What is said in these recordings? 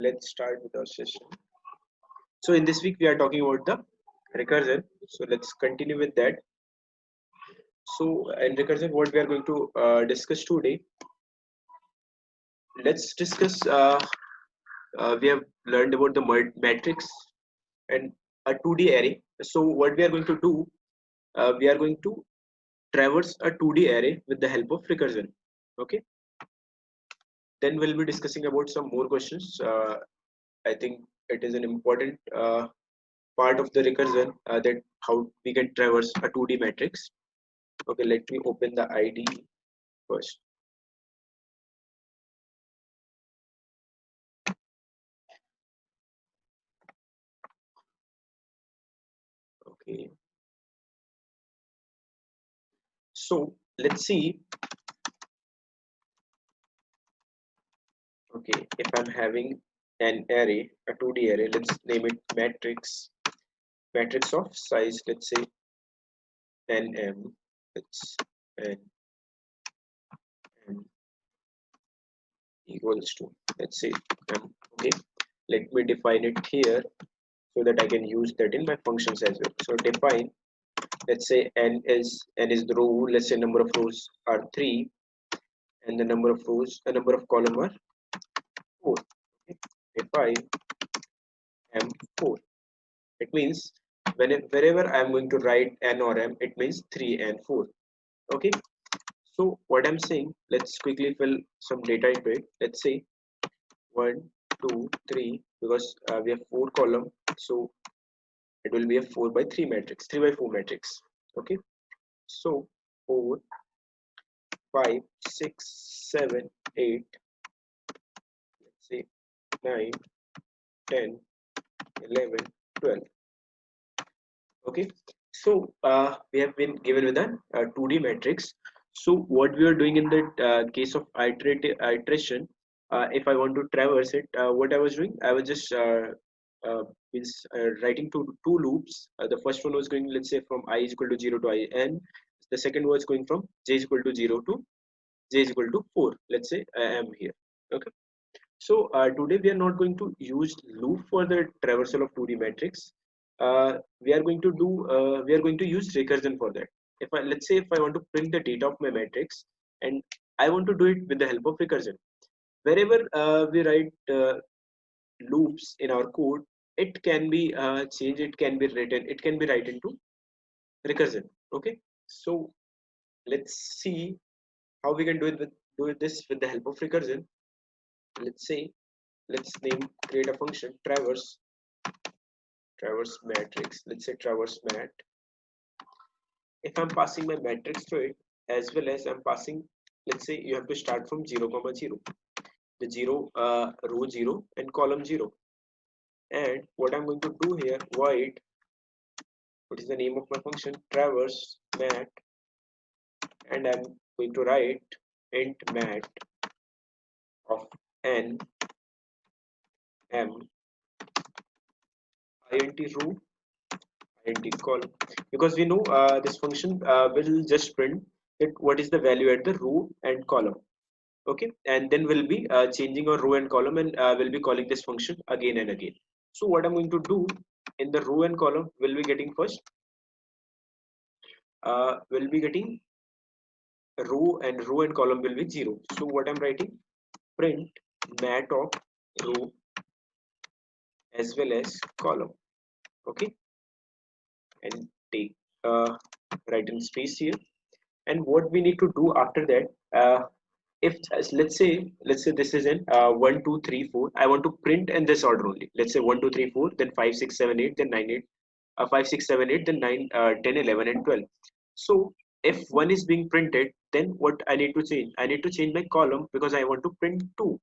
Let's start with our session. So in this week we are talking about the recursion. So let's continue with that. So in recursion, what we are going to discuss today, let's discuss. We have learned about the matrix and a 2D array. So what we are going to do, we are going to traverse a 2D array with the help of recursion. Okay. Then we'll be discussing about some more questions. I think it is an important part of the recursion that how we can traverse a 2D matrix. Okay, let me open the IDE first. Okay, so let's see. Okay, if I'm having an array, a 2D array, let's name it matrix of size, let's say nm. It's n equals to, let's say m. Okay, let me define it here so that I can use that in my functions as well. So define, let's say n is the row, let's say number of rows are 3 and the number of rows, the number of column are 4. Okay. Define m4. It means wherever I'm going to write n or m, it means 3 and 4. Okay, so what I'm saying, let's quickly fill some data into it. Let's say 1 2 3, because we have 4 column, so it will be a 4 by 3 matrix, 3 by 4 matrix. Okay, so 4 5 6 7 8, let's say 9 10 11 12. Okay, so we have been given with a 2D matrix. So what we are doing in the case of iteration, if I want to traverse it, what I was doing, I was just uh, writing two loops. The first one was going, let's say, from I is equal to 0 to I n. The second was going from j is equal to 0 to j is equal to 4. Let's say I am here. Okay, so today we are not going to use loop for the traversal of 2D matrix. We are going to use recursion for that. If I, let's say, if I want to print the data of my matrix and I want to do it with the help of recursion, wherever we write loops in our code, it can be changed, it can be written, it can be written into recursion. Okay, so let's see how we can do this with the help of recursion. Let's say, let's create a function traverse matrix, let's say traverse mat. If I'm passing my matrix to it, as well as I'm passing, let's say you have to start from 0 comma 0, the 0 row 0 and column 0. And what I'm going to do here, void, what is the name of my function, traverse mat, and I'm going to write int mat of n m int row int column, because we know this function will just print that what is the value at the row and column. Okay, and then we'll be changing our row and column, and we'll be calling this function again and again. So what I'm going to do, in the row and column we'll be getting first we'll be getting row and column will be 0. So what I'm writing, print mat of row as well as column. Okay, and take write in space here. And what we need to do after that, if let's say this is in 1 2 3 4, I want to print in this order only. Let's say 1 2 3 4, then 5 6 7 8, then 9 8, 5 6 7 8, then 9 10 11 and 12. So if one is being printed, then what I need to change, I need to change my column because I want to print 2.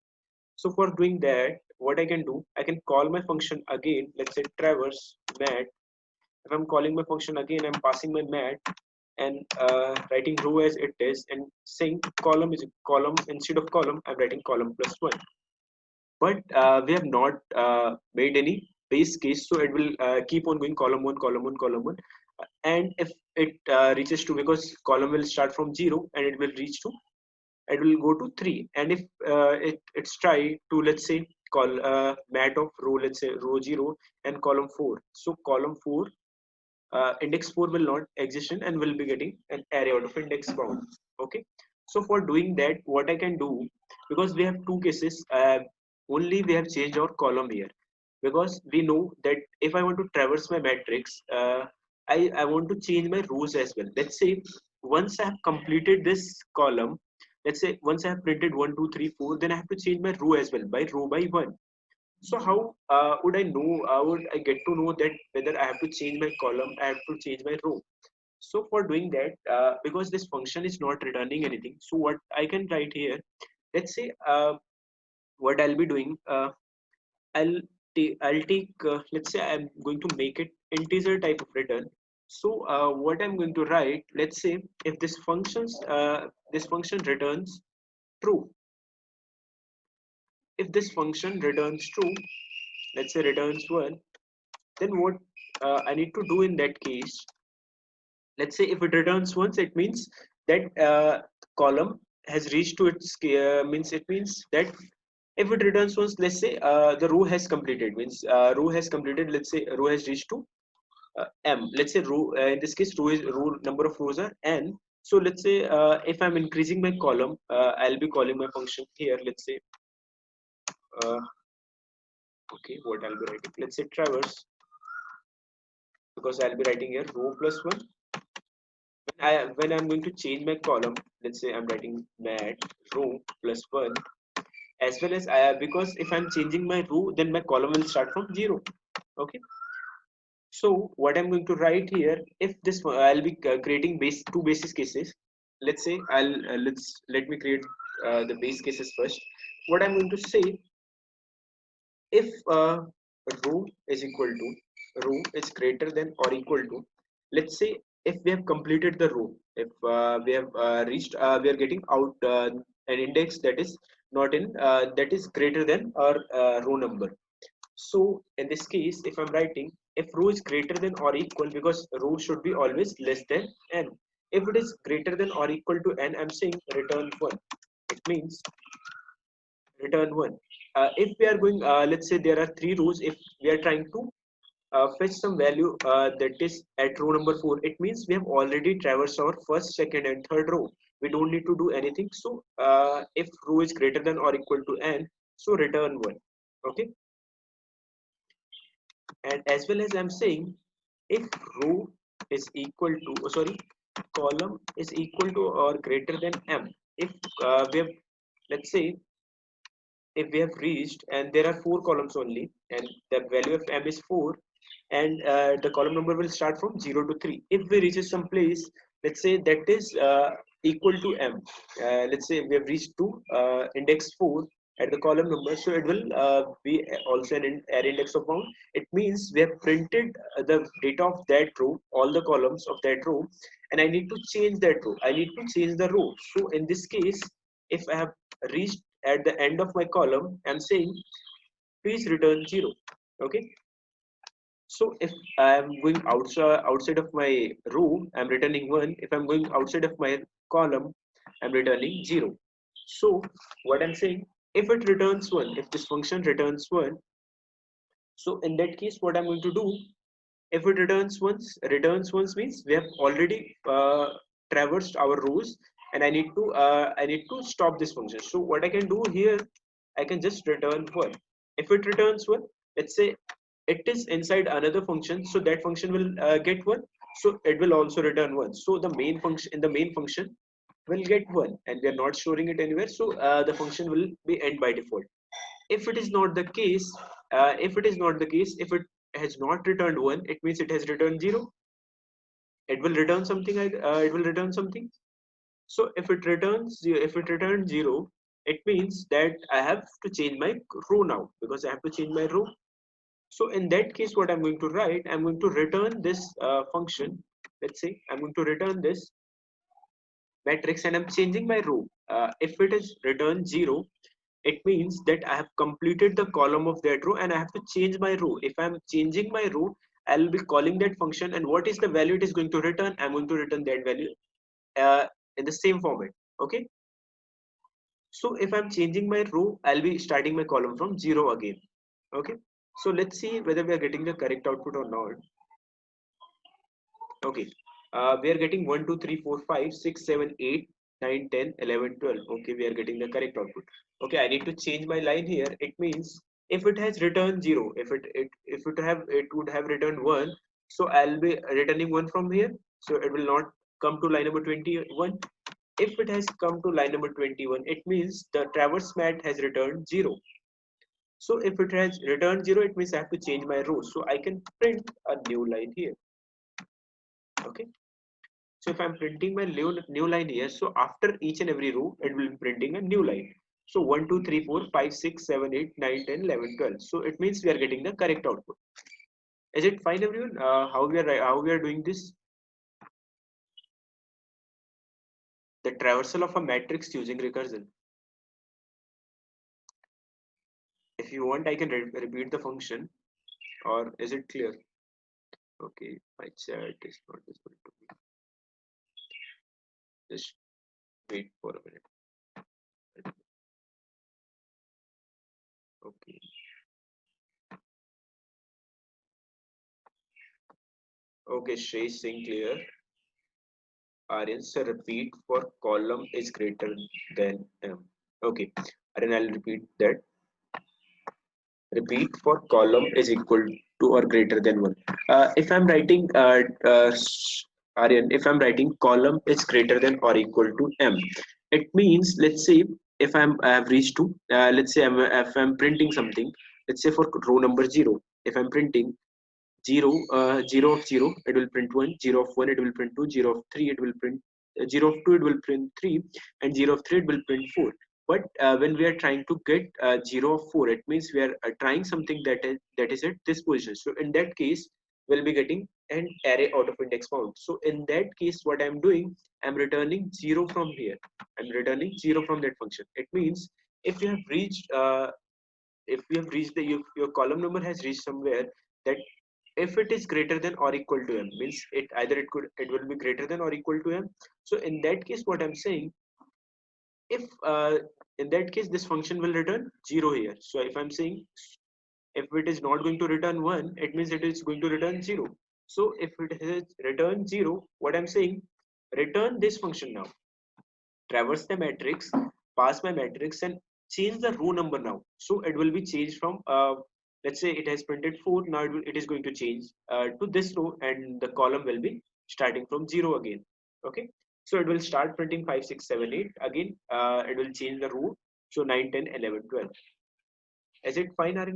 So for doing that, what I can do, I can call my function again. Let's say traverse mat. If I'm calling my function again, I'm passing my mat and writing row as it is, and saying column is column, instead of column I'm writing column plus 1. But we have not made any base case, so it will keep on going column 1 column 1 column 1. And if it reaches to, because column will start from 0 and it will reach to, it will go to 3. And if it's try to, let's say, call mat of row, let's say row 0 and column 4. So column 4, index 4 will not exist and will be getting an array out of index bound. Okay, so for doing that, what I can do, because we have two cases, only we have changed our column here, because we know that if I want to traverse my matrix, I want to change my rows as well. Let's say once I have completed this column, let's say once I have printed 1 2 3 4, then I have to change my row as well by row by 1. So how would I know? How would I get to know that whether I have to change my column, I have to change my row? So for doing that, because this function is not returning anything, so what I can write here, let's say what I'll be doing, I'll take let's say I'm going to make it integer type of return. So what I'm going to write, let's say if this function returns true, if this function returns true, let's say returns 1, then what I need to do in that case, let's say if it returns once, it means that column has reached to its means it means that if it returns once, let's say the row has completed, means row has completed, let's say row has reached to m, let's say row in this case row number of rows are n. So let's say if I'm increasing my column, I'll be calling my function here, let's say uh, okay, what I'll be writing, let's say traverse, because I'll be writing here row plus 1. When I'm going to change my column, let's say I'm writing mat row plus 1, as well as because if I'm changing my row, then my column will start from 0. Okay, so what I'm going to write here, if this I'll be creating two basis cases. Let's say let me create the base cases first. What I'm going to say, if row is equal to row is greater than or equal to, let's say if we have completed the row, if we have reached we are getting out an index that is not in that is greater than our row number. So in this case, if I'm writing if row is greater than or equal, because row should be always less than n, if it is greater than or equal to n, I'm saying return 1. It means return 1. If we are going, let's say there are three rows, if we are trying to fetch some value that is at row number 4, it means we have already traversed our first, second and third row. We don't need to do anything. So if row is greater than or equal to n, so return 1. Okay, and as well as I'm saying if row is equal to sorry, column is equal to or greater than m, if we have, let's say if we have reached and there are four columns only and the value of m is 4, and the column number will start from 0 to 3. If we reach some place, let's say that is equal to m, let's say we have reached to index 4 at the column number, so it will be also an array index of bound. It means we have printed the data of that row, all the columns of that row, and I need to change that row, I need to change the row. So in this case, if I have reached at the end of my column, I'm saying please return 0. Okay, so if I'm going outside of my row, I'm returning 1. If I'm going outside of my column, I'm returning 0. So what I'm saying, if it returns 1, if this function returns 1, so in that case what I'm going to do, if it returns once means we have already traversed our rows, and I need to stop this function. So what I can do here, I can just return 1. If it returns 1, let's say it is inside another function, so that function will get 1, so it will also return 1. So the main function, in the main function, will get 1, and we are not storing it anywhere, so the function will be end by default. If it is not the case, if it has not returned 1, it means it has returned 0. It will return something. It will return something. So if it returns 0, it means that I have to change my row now, because I have to change my row. So in that case, what I'm going to write, I'm going to return this function. Let's say I'm going to return this matrix, and I'm changing my row. If it is return 0, it means that I have completed the column of that row and I have to change my row. If I'm changing my row, I'll be calling that function, and what is the value it is going to return? I'm going to return that value in the same format. Okay, So if I'm changing my row, I'll be starting my column from 0 again. Okay, so let's see whether we are getting the correct output or not. Okay, we are getting 1 2 3 4 5 6 7 8 9 10 11 12. Okay, we are getting the correct output. Okay, I need to change my line here. It means if it has returned 0, if it would have returned 1, so I'll be returning 1 from here, so it will not come to line number 21. If it has come to line number 21, it means the traverse mat has returned 0. So if it has returned 0, it means I have to change my row, so I can print a new line here. Okay, so if I'm printing my new line here, so after each and every row, it will be printing a new line. So 1 2 3 4 5 6 7 8 9 10 11 12. So it means we are getting the correct output. Is it fine, everyone? How we are doing this? The traversal of a matrix using recursion. If you want, I can repeat the function, or is it clear? Okay, my chat is not visible to me. Just wait for a minute. Okay. Okay, Shrey saying clear. Aryan, sir, repeat for column is greater than M. Okay, Aryan, I'll repeat that. Repeat for column is equal to or greater than 1. If I'm writing, Aryan, if I'm writing column is greater than or equal to M, it means, let's say, if I have reached to, let's say if I'm printing something, let's say for row number 0, if I'm printing 0, 0 of 0, it will print 1, 0 of 1, it will print 2, 0 of 3, it will print 0 of 2, it will print 3, and 0 of 3, it will print 4. But when we are trying to get 0 of 4, it means we are trying something that is at this position. So in that case, we'll be getting an array out of index found. So in that case, what I'm doing, I'm returning 0 from here. I'm returning 0 from that function. It means if you have reached your column number has reached somewhere, that if it is greater than or equal to M, means it will be greater than or equal to M. So in that case, what I'm saying, if in that case this function will return 0 here. So if I'm saying, if it is not going to return 1, it means it is going to return 0. So if it has returned 0, what I'm saying, return this function now, traverse the matrix, pass my matrix, and change the row number now. So it will be changed from, let's say it has printed 4, now it is going to change to this row, and the column will be starting from 0 again. Okay, so it will start printing 5 6 7 8 again. It will change the row, so 9 10 11 12. Is it fine, Arindam?